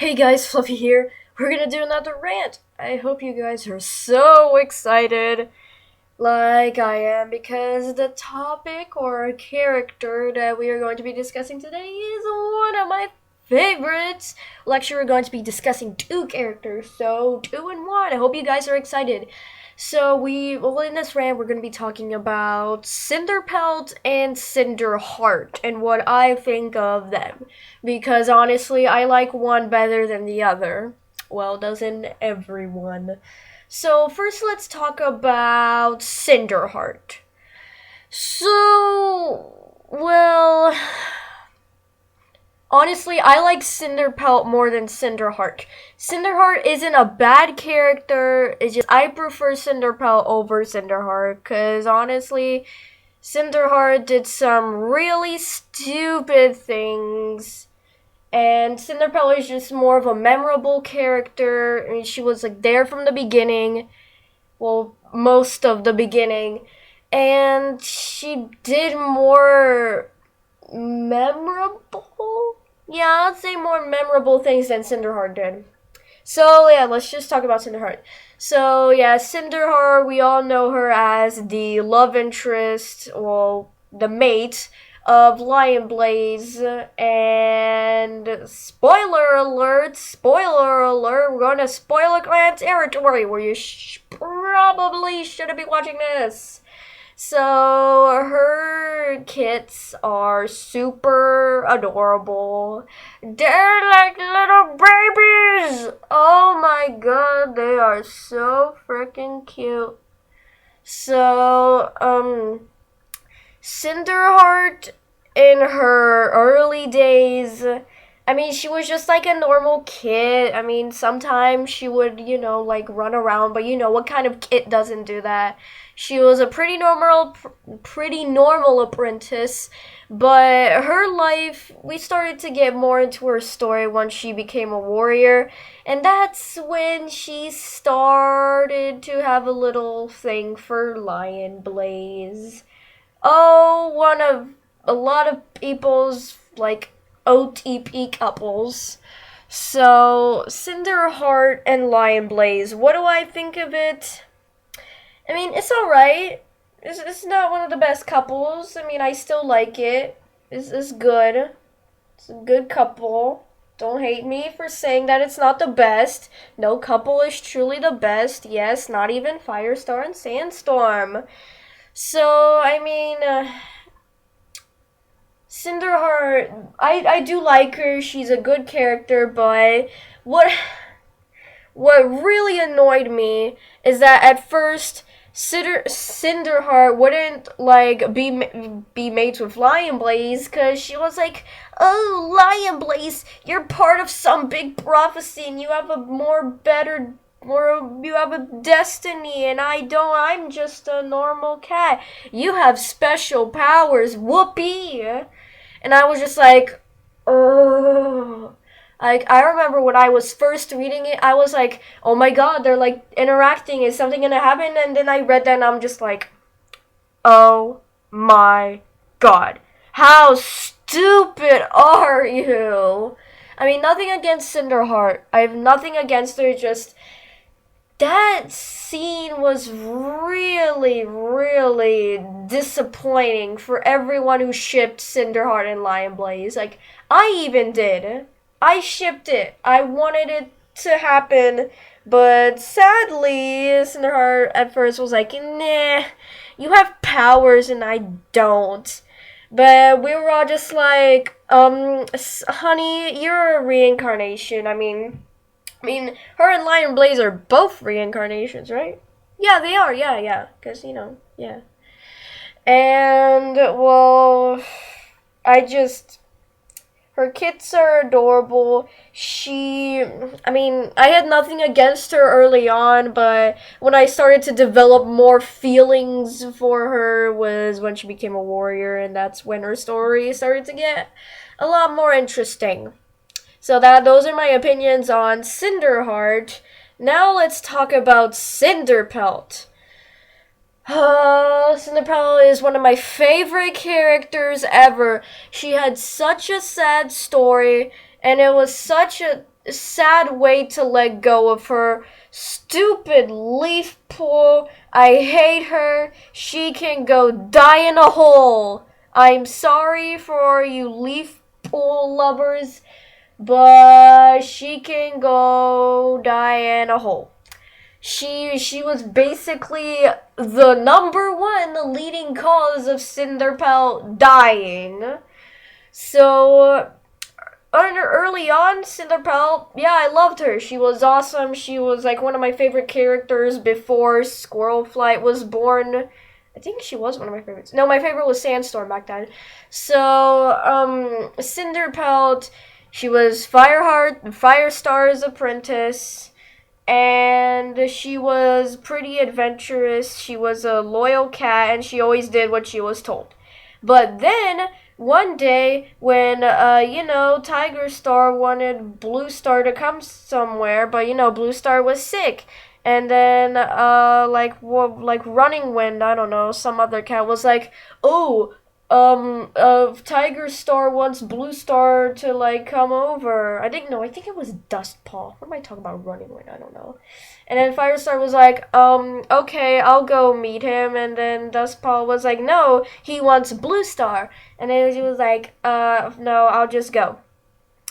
Hey guys, Fluffy here. We're gonna do another rant. I hope you guys are so excited, like I am, because the topic or character that we are going to be discussing today is one of my favorites. Well, actually, we're going to be discussing two characters, so two in one. I hope you guys are excited. In this rant, we're going to be talking about Cinderpelt and Cinderheart and what I think of them. Because honestly, I like one better than the other. Well, doesn't everyone? So, first, let's talk about Cinderheart. Well, honestly, I like Cinderpelt more than Cinderheart. Cinderheart isn't a bad character. It's just I prefer Cinderpelt over Cinderheart because honestly, Cinderheart did some really stupid things. And Cinderpelt is just more of a memorable character. I mean, she was like there from the beginning. Well, most of the beginning. And she did more memorable? Yeah, I'd say more memorable things than Cinderheart did. So yeah, let's just talk about Cinderheart. So yeah, Cinderheart, we all know her as the love interest, well, the mate of Lion Blaze, and spoiler alert, we're going to spoiler clan territory where you probably shouldn't be watching this. So her kits are super adorable. They're like little babies. Oh my god, they are so freaking cute. So, Cinderheart in her early days, I mean, she was just like a normal kid. I mean, sometimes she would, like run around, but what kind of kid doesn't do that? She was a pretty normal apprentice, but her life, we started to get more into her story once she became a warrior, and that's when she started to have a little thing for Lion Blaze. Oh, one of a lot of people's like OTP couples. So, Cinderheart and Lion Blaze, what do I think of it? I mean, it's alright. It's not one of the best couples. I mean, I still like it. It's good. It's a good couple. Don't hate me for saying that it's not the best. No couple is truly the best. Yes, not even Firestar and Sandstorm. So, I mean, Cinderheart, I do like her. She's a good character, but what really annoyed me is that at first Cinderheart wouldn't like be mates with Lion Blaze because she was like, "Oh, Lion Blaze, you're part of some big prophecy, and you have a you have a destiny, and I don't. I'm just a normal cat. You have special powers. Whoopee!" And I was just like, oh. Like, I remember when I was first reading it, I was like, oh my god, they're like interacting. Is something gonna happen? And then I read that and I'm just like, oh my god. How stupid are you? I mean, nothing against Cinderheart. I have nothing against her, just that scene was really disappointing for everyone who shipped Cinderheart and Lion Blaze. Like, I even did. I shipped it. I wanted it to happen, but sadly, Cinderheart at first was like, nah, you have powers and I don't. But we were all just like, honey, you're a reincarnation. I mean, her and Lion Blaze are both reincarnations, right? Yeah, they are. Yeah. Because, yeah. And, well, I just. Her kits are adorable. I had nothing against her early on, but when I started to develop more feelings for her was when she became a warrior, and that's when her story started to get a lot more interesting. So those are my opinions on Cinderheart. Now let's talk about Cinderpelt. Cinderpelt is one of my favorite characters ever. She had such a sad story, and it was such a sad way to let go of her. Stupid leaf pool. I hate her. She can go die in a hole. I'm sorry for you leaf pool lovers, but she can go die in a hole. She was basically the number one leading cause of Cinderpelt dying. So early on, Cinderpelt, yeah, I loved her. She was awesome. She was like one of my favorite characters before Squirrel Flight was born. I think she was one of my favorites. No, my favorite was Sandstorm back then. So, Cinderpelt, she was Firestar's apprentice, and she was pretty adventurous. She was a loyal cat, and she always did what she was told. But then one day, when Tiger Star wanted Blue Star to come somewhere, but Blue Star was sick. And then like Running Wind, I don't know, some other cat was like, "Oh, Tiger Star wants Blue Star to like come over." I think it was Dust Paw. What am I talking about? Running Wind, I don't know. And then Firestar was like, okay, I'll go meet him. And then Dustpaw was like, no, he wants Blue Star. And then he was like, no, I'll just go.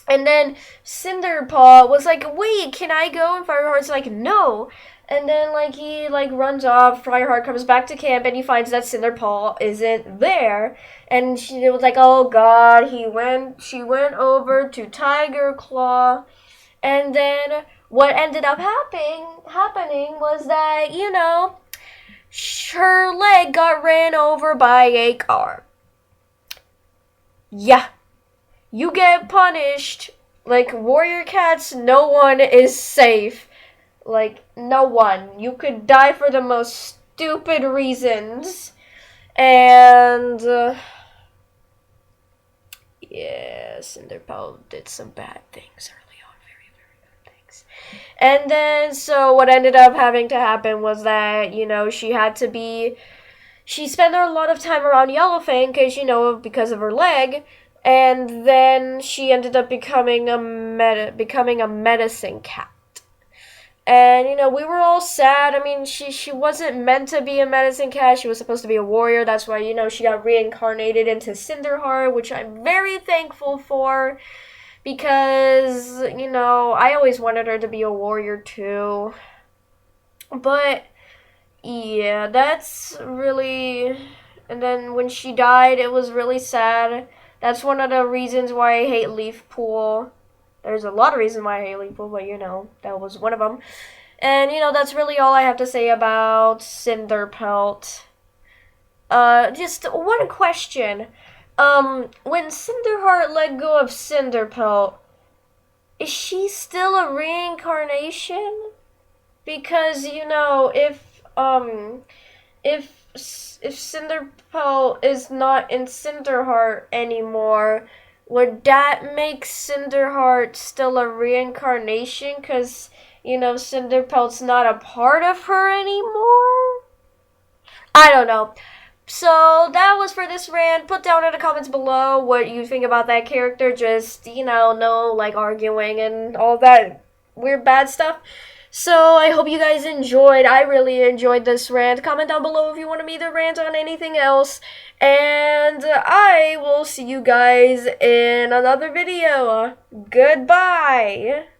And then Cinderpaw was like, wait, can I go? And Fireheart's like, no. And then like he like runs off. Fireheart comes back to camp and he finds that Cinderpaw isn't there. And she was like, oh god, she went over to Tiger Claw. And then what ended up happening was that, her leg got ran over by a car. Yeah. You get punished. Like, warrior cats, no one is safe. Like, no one. You could die for the most stupid reasons. And, yeah, Cinderpelt did some bad things early on. Very, very bad things. And then, so what ended up having to happen was that, she spent a lot of time around Yellowfang because of her leg. And then she ended up becoming a medicine cat. And, we were all sad. I mean, she wasn't meant to be a medicine cat. She was supposed to be a warrior. That's why, she got reincarnated into Cinderheart, which I'm very thankful for. Because, I always wanted her to be a warrior too. But, yeah, that's really... And then when she died, it was really sad. That's one of the reasons why I hate Leaf Pool. There's a lot of reasons why I hate Leaf Pool, but that was one of them. And that's really all I have to say about Cinderpelt. Just one question. When Cinderheart let go of Cinderpelt, is she still a reincarnation? Because if Cinderpelt is not in Cinderheart anymore, would that make Cinderheart still a reincarnation? Because, Cinderpelt's not a part of her anymore? I don't know. So, that was for this rant. Put down in the comments below what you think about that character. Just, no, arguing and all that weird bad stuff. So, I hope you guys enjoyed. I really enjoyed this rant. Comment down below if you want me to rant on anything else. And I will see you guys in another video. Goodbye!